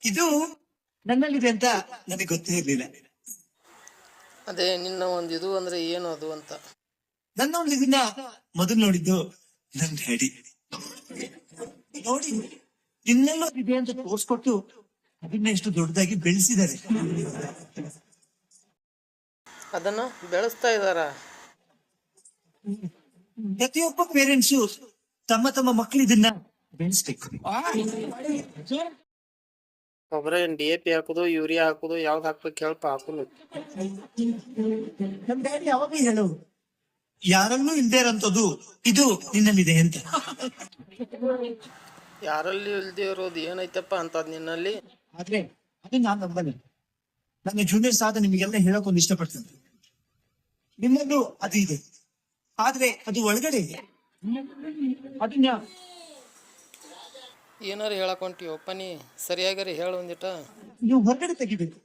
ಇದು ನನ್ನಲ್ಲಿದೆ ಅಂತ ನನಗೆ ಗೊತ್ತೇ ಇರ್ಲಿಲ್ಲ. ಅದೇ ನಿನ್ನ ಒಂದು ಇದು ಅಂದ್ರೆ ಏನು ಅದು ಅಂತ. ನನ್ನ ಒಂದು ಇದನ್ನ ಮೊದಲು ನೋಡಿದ್ದು ನನ್ನ ಡ್ಯಾಡಿ. ನೋಡಿ ಇನ್ನೆಲ್ಲೋ ಇದೆ ಅಂತ ತೋರ್ಸ್ಕೊಟ್ಟು ಅದನ್ನ ಎಷ್ಟು ದೊಡ್ಡದಾಗಿ ಬೆಳೆಸಿದ್ದಾರೆ. ಅದನ್ನ ಬೆಳೆಸ್ತಾ ಇದಾರ. ಪ್ರತಿಯೊಬ್ಬ ಪೇರೆಂಟ್ಸು ತಮ್ಮ ತಮ್ಮ ಮಕ್ಕಳು ಇದನ್ನ ಬೆಳೆಸ್ಬೇಕು. ಗೊಬ್ಬರ DAP ಹಾಕುದು, ಯೂರಿಯಾ ಹಾಕುದು, ಯಾವ್ದು ಹಾಕ್ಬೇಕು ಹೇಳಪ್ಪ ಹಾಕುದು. ನಮ್ ಡ್ಯಾಡಿ ಯಾವಾಗ ಹೇಳೋರು, ಯಾರಲ್ಲೂ ಇಲ್ದೇ ಇರೋಂಥದ್ದು ಇದು ನಿನ್ನಲ್ಲಿದೆ ಅಂತ. ಯಾರಲ್ಲಿ ಇಲ್ದೇ ಇರೋದು ಏನೈತಪ್ಪ ಅಂತದ್ ನಿನ್ನಲ್ಲಿ. ಆದ್ರೆ ಅದು ನಾನ್ ನಂಬಲ್ಲ. ನನ್ನ ಜೂನಿಯರ್ಸ್ ಆದ ನಿಮಗೆಲ್ಲ ಹೇಳಕ್ ಒಂದು ಇಷ್ಟಪಡ್ತೇನೆ. ನಿಮ್ಮಲ್ಲೂ ಅದು ಇದೆ, ಆದ್ರೆ ಅದು ಒಳಗಡೆ ಇದೆ. ಅದನ್ನ ಏನಾರು ಹೇಳಕ್ ಹೊಂಟಿವಪ್ಪ ನೀ, ಸರಿಯಾಗಿ ಹೇಳು ಒಂದಿಟ. ನೀವು ಹೊರಗಡೆ ತೆಗಿಬೇಕು,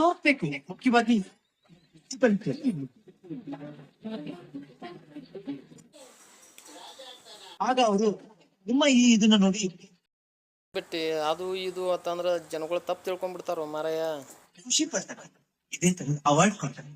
ಹೋಗ್ಬೇಕು. ಮುಖ್ಯವಾಗಿ ಆಗ ಅವರು ನಿಮ್ಮ ಈ ಇದನ್ನ ನೋಡಿ ಬಿಟ್ಟು ಅದು ಇದು ಅಂತಂದ್ರ ಜನಗಳು ತಪ್ಪು ತಿಳ್ಕೊಂಡ್ಬಿಡ್ತಾರ ಮಾರಾಯ. ಖುಷಿ ಪಡ್ತಾರೆ, ಇದೇ ತರ ಅವಾರ್ಡ್ ಕೊಡ್ತಾರೆ.